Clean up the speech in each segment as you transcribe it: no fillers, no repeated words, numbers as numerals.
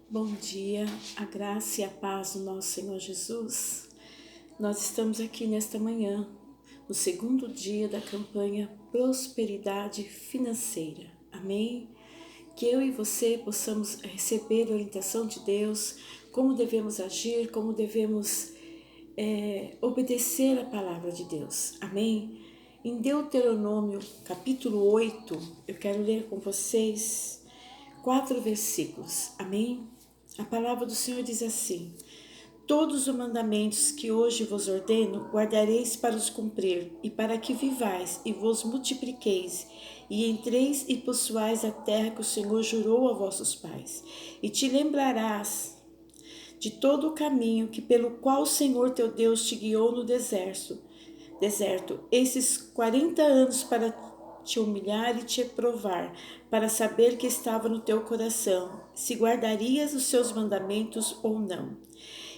Bom dia, a graça e a paz do nosso Senhor Jesus. Nós estamos aqui nesta manhã, no segundo dia da campanha Prosperidade Financeira. Amém? Que eu e você possamos receber a orientação de Deus, como devemos agir, como devemos obedecer a palavra de Deus. Amém? Em Deuteronômio, capítulo 8, eu quero ler com vocês 4 versículos. Amém? A palavra do Senhor diz assim: todos os mandamentos que hoje vos ordeno, guardareis para os cumprir, e para que vivais e vos multipliqueis, e entreis e possuais a terra que o Senhor jurou a vossos pais. E te lembrarás de todo o caminho que pelo qual o Senhor teu Deus te guiou no deserto, esses 40 anos para te humilhar e te provar, para saber que estava no teu coração, se guardarias os seus mandamentos ou não.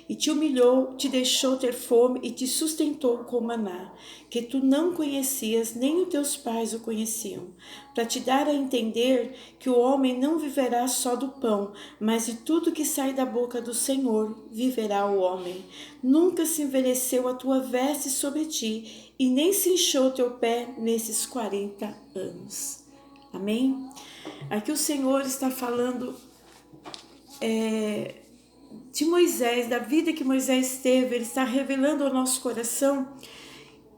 E te humilhou, te deixou ter fome e te sustentou com maná, que tu não conhecias, nem os teus pais o conheciam, para te dar a entender que o homem não viverá só do pão, mas de tudo que sai da boca do Senhor viverá o homem. Nunca se envelheceu a tua veste sobre ti, e nem se inchou o teu pé nesses 40 anos. Amém? Aqui o Senhor está falando de Moisés, da vida que Moisés teve. Ele está revelando ao nosso coração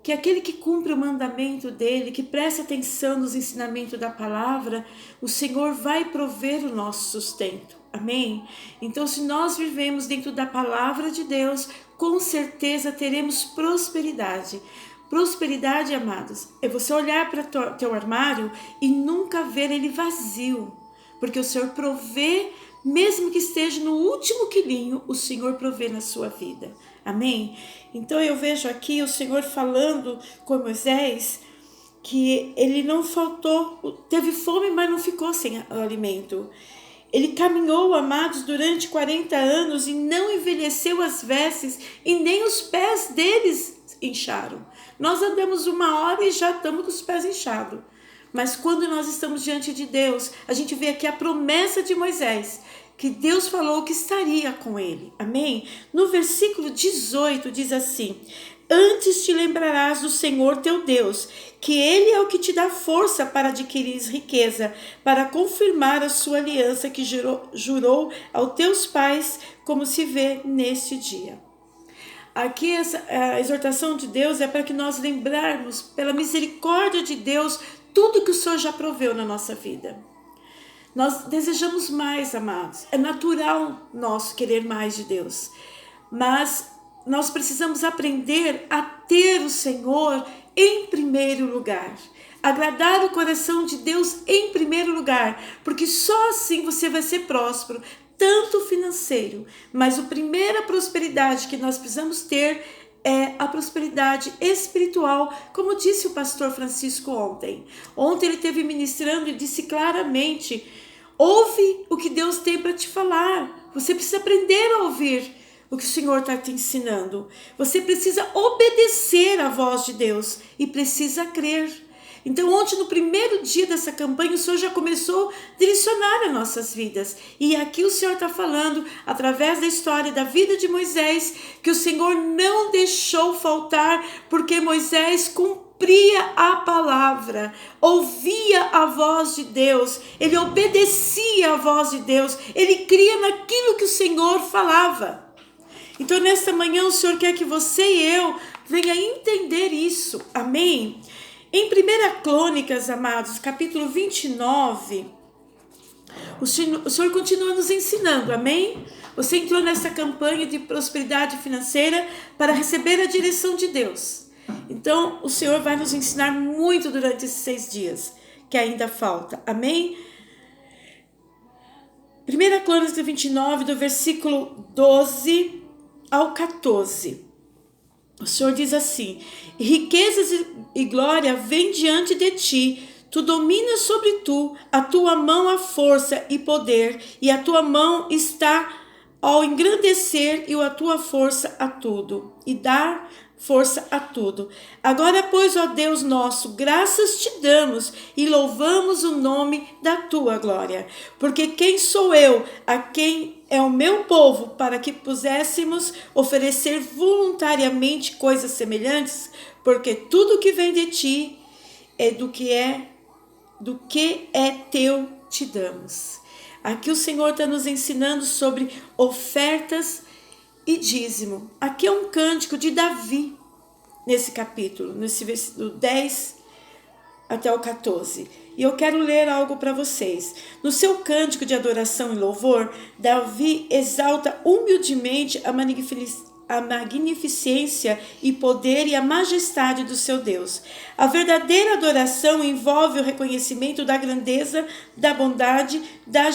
que aquele que cumpre o mandamento dele, que presta atenção nos ensinamentos da palavra, o Senhor vai prover o nosso sustento. Amém? Então, se nós vivemos dentro da palavra de Deus, com certeza teremos prosperidade. Prosperidade, amados, é você olhar para teu armário e nunca ver ele vazio, porque o Senhor provê. Mesmo que esteja no último quilinho, o Senhor provê na sua vida. Amém? Então eu vejo aqui o Senhor falando com Moisés que ele não faltou, teve fome, mas não ficou sem alimento. Ele caminhou, amados, durante 40 anos e não envelheceu as vestes e nem os pés deles incharam. Nós andamos 1 hora e já estamos com os pés inchados. Mas quando nós estamos diante de Deus, a gente vê aqui a promessa de Moisés, que Deus falou que estaria com ele. Amém? No versículo 18 diz assim: antes te lembrarás do Senhor teu Deus, que Ele é o que te dá força para adquirir riqueza, para confirmar a sua aliança que jurou aos teus pais, como se vê neste dia. Aqui a exortação de Deus é para que nós lembrarmos, pela misericórdia de Deus, tudo que o Senhor já proveu na nossa vida. Nós desejamos mais, amados. É natural nosso querer mais de Deus. Mas nós precisamos aprender a ter o Senhor em primeiro lugar. Agradar o coração de Deus em primeiro lugar. Porque só assim você vai ser próspero, tanto financeiro. Mas a primeira prosperidade que nós precisamos ter é a prosperidade espiritual, como disse o pastor Francisco ontem. Ontem ele esteve ministrando e disse claramente: ouve o que Deus tem para te falar. Você precisa aprender a ouvir o que o Senhor está te ensinando. Você precisa obedecer à voz de Deus e precisa crer. Então, ontem, no primeiro dia dessa campanha, o Senhor já começou a direcionar as nossas vidas. E aqui o Senhor está falando, através da história da vida de Moisés, que o Senhor não deixou faltar, porque Moisés cumpria a palavra, ouvia a voz de Deus, ele obedecia à voz de Deus, ele cria naquilo que o Senhor falava. Então, nesta manhã, o Senhor quer que você e eu venha entender isso. Amém? Em 1 Crônicas, amados, capítulo 29, o Senhor continua nos ensinando, amém? Você entrou nessa campanha de prosperidade financeira para receber a direção de Deus. Então, o Senhor vai nos ensinar muito durante esses 6 dias, que ainda falta, amém? 1 Crônicas 29, do versículo 12 ao 14. O Senhor diz assim: riquezas e glória vêm diante de ti, tu dominas sobre tu, a tua mão há força e poder, e a tua mão está ao engrandecer e a tua força a tudo, e dar força a tudo. Agora, pois, ó Deus nosso, graças te damos e louvamos o nome da tua glória, porque quem sou eu a quem é o meu povo, para que pudéssemos oferecer voluntariamente coisas semelhantes, porque tudo que vem de ti é do que é teu te damos. Aqui o Senhor está nos ensinando sobre ofertas e dízimo. Aqui é um cântico de Davi, nesse capítulo, nesse versículo 10 até o 14. E eu quero ler algo para vocês. No seu cântico de adoração e louvor, Davi exalta humildemente a magnificência e poder e a majestade do seu Deus. A verdadeira adoração envolve o reconhecimento da grandeza, da bondade, da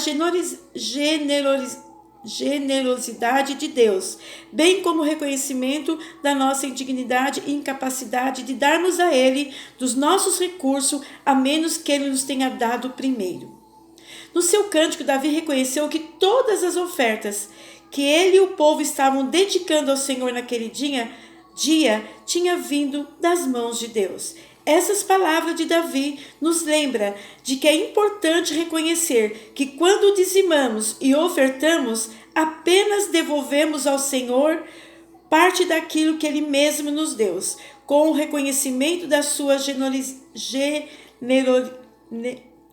generosidade de Deus, bem como o reconhecimento da nossa indignidade e incapacidade de darmos a Ele dos nossos recursos, a menos que Ele nos tenha dado primeiro. No seu cântico, Davi reconheceu que todas as ofertas que ele e o povo estavam dedicando ao Senhor naquele dia tinha vindo das mãos de Deus. Essas palavras de Davi nos lembram de que é importante reconhecer que quando dizimamos e ofertamos, apenas devolvemos ao Senhor parte daquilo que Ele mesmo nos deu, com o reconhecimento da sua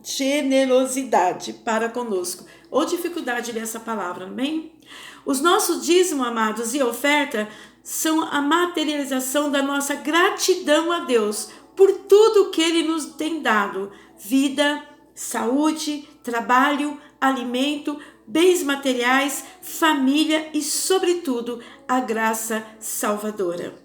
generosidade para conosco. Ou dificuldade dessa palavra, amém? Os nossos dízimos, amados, e oferta são a materialização da nossa gratidão a Deus por tudo que Ele nos tem dado: vida, saúde, trabalho, alimento, bens materiais, família e, sobretudo, a graça salvadora.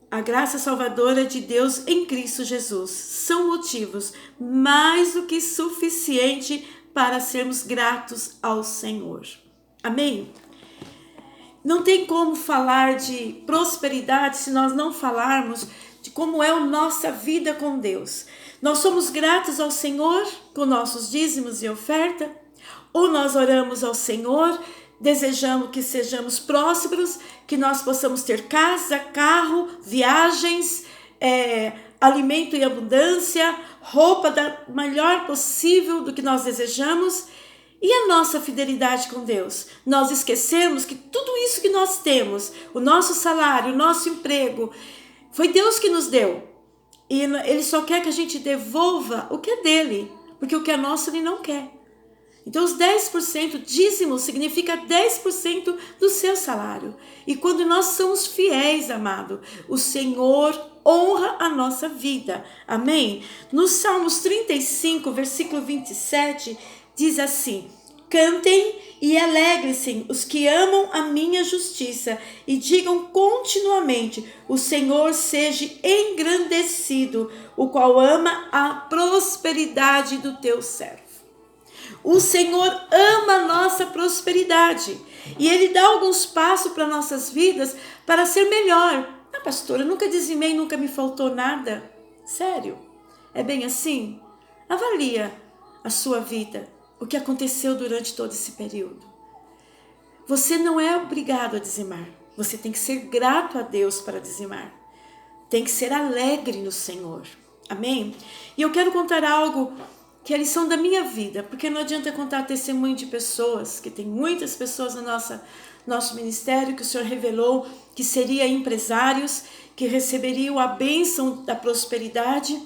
A graça salvadora de Deus em Cristo Jesus são motivos mais do que suficiente para sermos gratos ao Senhor. Amém? Não tem como falar de prosperidade se nós não falarmos de como é a nossa vida com Deus. Nós somos gratos ao Senhor com nossos dízimos e oferta? Ou nós oramos ao Senhor, desejamos que sejamos prósperos, que nós possamos ter casa, carro, viagens, alimento em abundância, roupa da melhor possível do que nós desejamos? E a nossa fidelidade com Deus? Nós esquecemos que tudo isso que nós temos, o nosso salário, o nosso emprego, foi Deus que nos deu. E Ele só quer que a gente devolva o que é dele, porque o que é nosso Ele não quer. Então os 10%, dízimo significa 10% do seu salário. E quando nós somos fiéis, amado, o Senhor honra a nossa vida. Amém? Nos Salmos 35, versículo 27, diz assim: cantem e alegrem-se os que amam a minha justiça e digam continuamente: o Senhor seja engrandecido, o qual ama a prosperidade do teu servo. O Senhor ama a nossa prosperidade e Ele dá alguns passos para nossas vidas para ser melhor. Ah, pastora, eu nunca dizimei, nunca me faltou nada. Sério? É bem assim? Avalia a sua vida, o que aconteceu durante todo esse período. Você não é obrigado a dizimar. Você tem que ser grato a Deus para dizimar. Tem que ser alegre no Senhor. Amém? E eu quero contar algo que é a lição da minha vida, porque não adianta contar testemunho de pessoas, que tem muitas pessoas no nosso ministério que o Senhor revelou que seriam empresários, que receberiam a bênção da prosperidade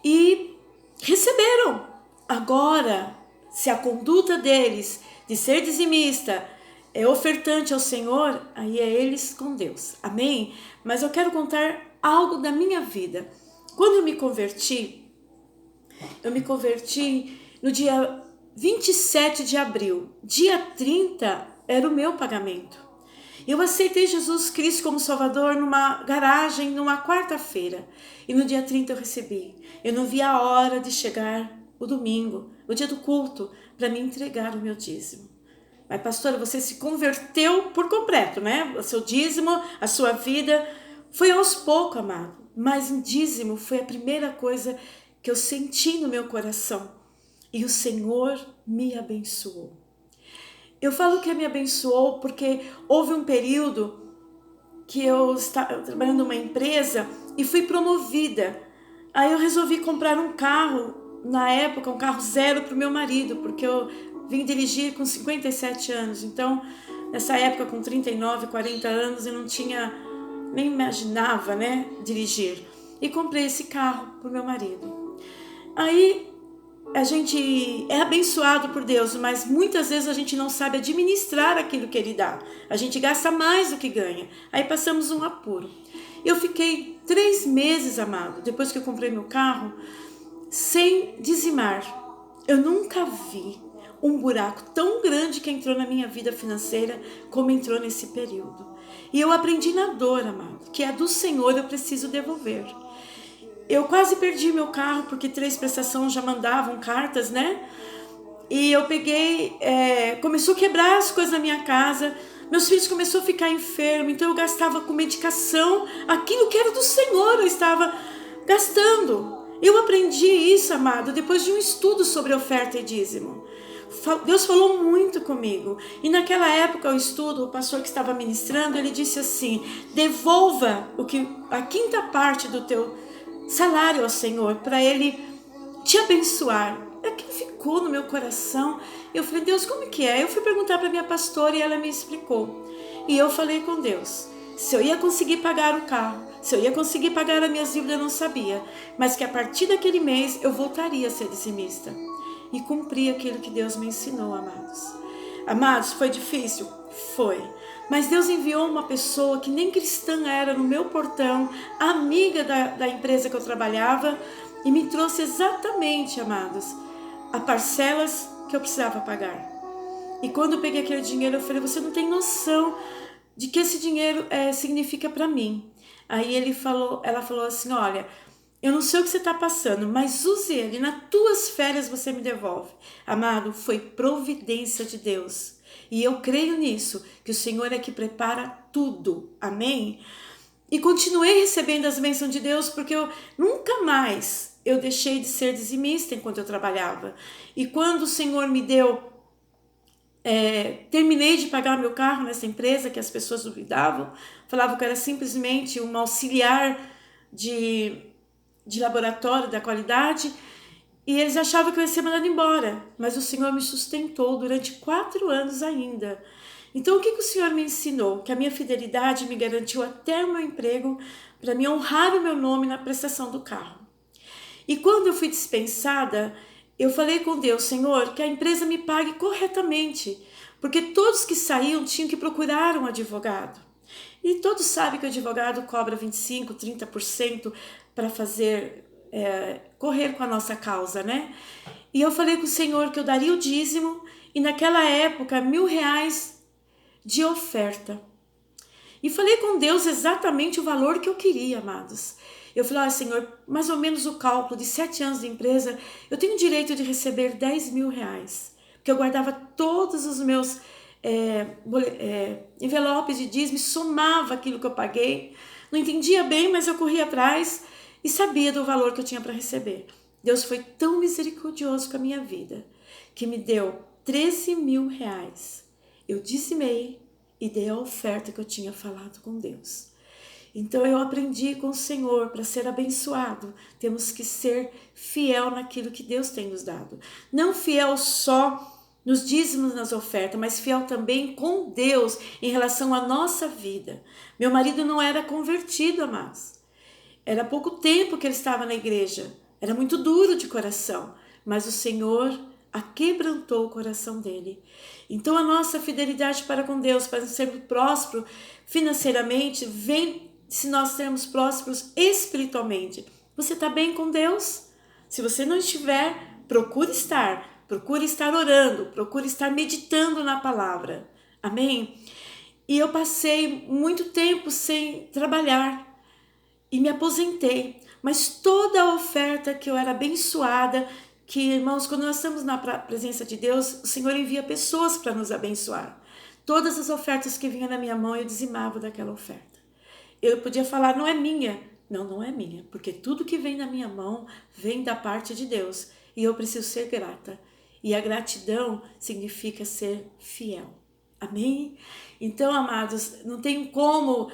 e receberam. Agora, se a conduta deles de ser dizimista é ofertante ao Senhor, aí é eles com Deus. Amém? Mas eu quero contar algo da minha vida. Quando eu me converti no dia 27 de abril. Dia 30 era o meu pagamento. Eu aceitei Jesus Cristo como Salvador numa garagem, numa quarta-feira. E no dia 30 eu recebi. Eu não vi a hora de chegar o domingo, o dia do culto, para me entregar o meu dízimo. Mas, pastora, você se converteu por completo, né? O seu dízimo, a sua vida, foi aos poucos, amado. Mas o dízimo foi a primeira coisa que eu senti no meu coração. E o Senhor me abençoou. Eu falo que me abençoou porque houve um período que eu estava trabalhando numa empresa e fui promovida. Aí eu resolvi comprar um carro, na época, um carro zero para o meu marido, porque eu vim dirigir com 57 anos. Então, nessa época, com 39, 40 anos, eu não tinha, nem imaginava, né, dirigir. E comprei esse carro para o meu marido. Aí, a gente é abençoado por Deus, mas muitas vezes a gente não sabe administrar aquilo que Ele dá. A gente gasta mais do que ganha. Aí passamos um apuro. Eu fiquei 3 meses, amado, depois que eu comprei meu carro, sem dizimar. Eu nunca vi um buraco tão grande que entrou na minha vida financeira como entrou nesse período. E eu aprendi na dor, amado, que é do Senhor, eu preciso devolver. Eu quase perdi meu carro porque 3 prestações já mandavam cartas, né? E eu peguei, começou a quebrar as coisas na minha casa. Meus filhos começaram a ficar enfermos, então eu gastava com medicação aquilo que era do Senhor, eu estava gastando. Eu aprendi isso, amado, depois de um estudo sobre oferta e dízimo. Deus falou muito comigo. E naquela época, o estudo, o pastor que estava ministrando, ele disse assim: devolva a quinta parte do teu salário ao Senhor, para Ele te abençoar. Aquilo ficou no meu coração. Eu falei: Deus, como que é? Eu fui perguntar para minha pastora e ela me explicou. E eu falei com Deus, se eu ia conseguir pagar o carro, se eu ia conseguir pagar as minhas dívidas, eu não sabia. Mas que a partir daquele mês eu voltaria a ser dizimista. E cumpri aquilo que Deus me ensinou, amados. Amados, foi difícil? Foi. Mas Deus enviou uma pessoa que nem cristã era no meu portão, amiga da empresa que eu trabalhava, e me trouxe exatamente, amados, as parcelas que eu precisava pagar. E quando eu peguei aquele dinheiro, eu falei: você não tem noção de que esse dinheiro significa para mim. Aí ela falou assim: olha, eu não sei o que você está passando, mas use ele, nas tuas férias você me devolve. Amado, foi providência de Deus. E eu creio nisso, que o Senhor é que prepara tudo. Amém? E continuei recebendo as bênçãos de Deus, porque eu nunca mais eu deixei de ser dizimista enquanto eu trabalhava. E quando o Senhor me deu, terminei de pagar meu carro nessa empresa, que as pessoas duvidavam, falavam que eu era simplesmente uma auxiliar de laboratório da qualidade, e eles achavam que eu ia ser mandada embora, mas o Senhor me sustentou durante 4 anos ainda. Então o que o Senhor me ensinou? Que a minha fidelidade me garantiu até o meu emprego, para me honrar o meu nome na prestação do carro. E quando eu fui dispensada, eu falei com Deus: Senhor, que a empresa me pague corretamente, porque todos que saíam tinham que procurar um advogado. E todos sabem que o advogado cobra 25%, 30% para fazer, correr com a nossa causa, né? E eu falei com o Senhor que eu daria o dízimo, e naquela época, R$1.000 de oferta. E falei com Deus exatamente o valor que eu queria, amados. Eu falei: Senhor, mais ou menos o cálculo de 7 anos de empresa, eu tenho direito de receber R$10.000. Porque eu guardava todos os meus envelopes de dízimo, somava aquilo que eu paguei. Não entendia bem, mas eu corria atrás e sabia do valor que eu tinha para receber. Deus foi tão misericordioso com a minha vida, que me deu R$13.000. Eu dizimei e dei a oferta que eu tinha falado com Deus. Então eu aprendi com o Senhor, para ser abençoado, temos que ser fiel naquilo que Deus tem nos dado. Não fiel só nos dízimos, nas ofertas, mas fiel também com Deus em relação à nossa vida. Meu marido não era convertido, amados. Era pouco tempo que ele estava na igreja. Era muito duro de coração, mas o Senhor aquebrantou o coração dele. Então a nossa fidelidade para com Deus, para sermos prósperos financeiramente, vem se nós sermos prósperos espiritualmente. Você está bem com Deus? Se você não estiver, procure estar orando, procure estar meditando na palavra. Amém? E eu passei muito tempo sem trabalhar e me aposentei, mas toda a oferta que eu era abençoada, que, irmãos, quando nós estamos na presença de Deus, o Senhor envia pessoas para nos abençoar. Todas as ofertas que vinham na minha mão, eu dizimava daquela oferta. Eu podia falar: não é minha. Não, não é minha, porque tudo que vem na minha mão vem da parte de Deus, e eu preciso ser grata. E a gratidão significa ser fiel. Amém? Então, amados, não tem como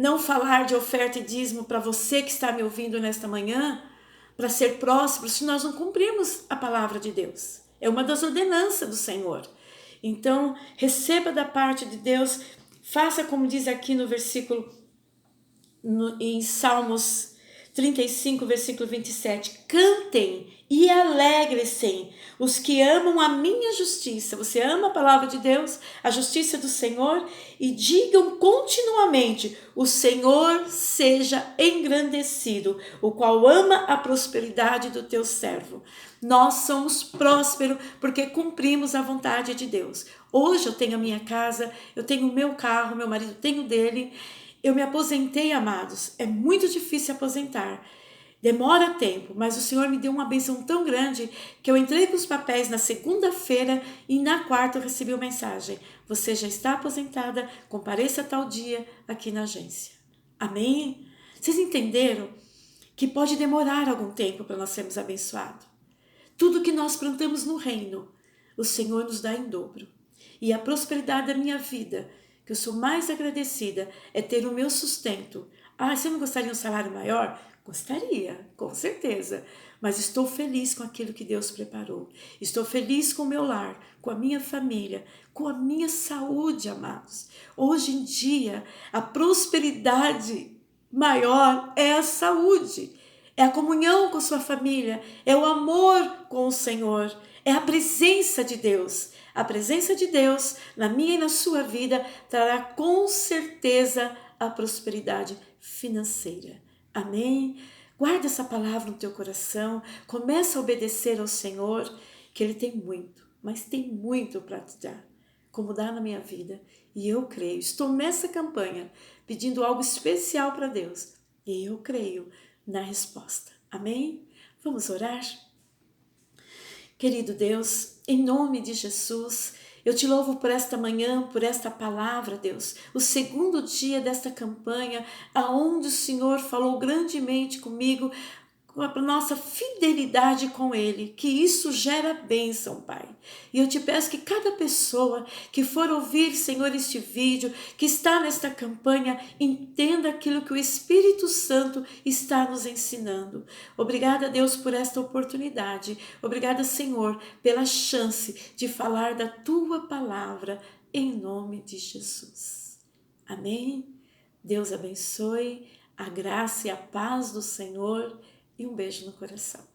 não falar de oferta e dízimo para você que está me ouvindo nesta manhã, para ser próspero, se nós não cumprirmos a palavra de Deus. É uma das ordenanças do Senhor. Então, receba da parte de Deus, faça como diz aqui no versículo, em Salmos 35, versículo 27. Cantem e alegrem-se os que amam a minha justiça. Você ama a palavra de Deus, a justiça do Senhor, e digam continuamente: o Senhor seja engrandecido, o qual ama a prosperidade do teu servo. Nós somos prósperos porque cumprimos a vontade de Deus. Hoje eu tenho a minha casa, eu tenho o meu carro, meu marido tem o dele. Eu me aposentei, amados. É muito difícil aposentar. Demora tempo, mas o Senhor me deu uma bênção tão grande que eu entrei com os papéis na segunda-feira e na quarta eu recebi uma mensagem: você já está aposentada, compareça tal dia aqui na agência. Amém? Vocês entenderam que pode demorar algum tempo para nós sermos abençoados? Tudo que nós plantamos no reino, o Senhor nos dá em dobro. E a prosperidade da minha vida, que eu sou mais agradecida, é ter o meu sustento. Ah, você não gostaria de um salário maior? Gostaria, com certeza. Mas estou feliz com aquilo que Deus preparou. Estou feliz com o meu lar, com a minha família, com a minha saúde, amados. Hoje em dia, a prosperidade maior é a saúde. É a comunhão com sua família, é o amor com o Senhor, é a presença de Deus. A presença de Deus na minha e na sua vida trará com certeza a prosperidade financeira. Amém? Guarda essa palavra no teu coração, começa a obedecer ao Senhor, que Ele tem muito, mas tem muito para te dar, como dá na minha vida. E eu creio, estou nessa campanha pedindo algo especial para Deus, e eu creio na resposta. Amém? Vamos orar? Querido Deus, em nome de Jesus, eu te louvo por esta manhã, por esta palavra, Deus. O segundo dia desta campanha, aonde o Senhor falou grandemente comigo, com a nossa fidelidade com Ele, que isso gera bênção, Pai. E eu te peço que cada pessoa que for ouvir, Senhor, este vídeo, que está nesta campanha, entenda aquilo que o Espírito Santo está nos ensinando. Obrigada, Deus, por esta oportunidade. Obrigada, Senhor, pela chance de falar da Tua palavra, em nome de Jesus. Amém? Deus abençoe, a graça e a paz do Senhor, e um beijo no coração.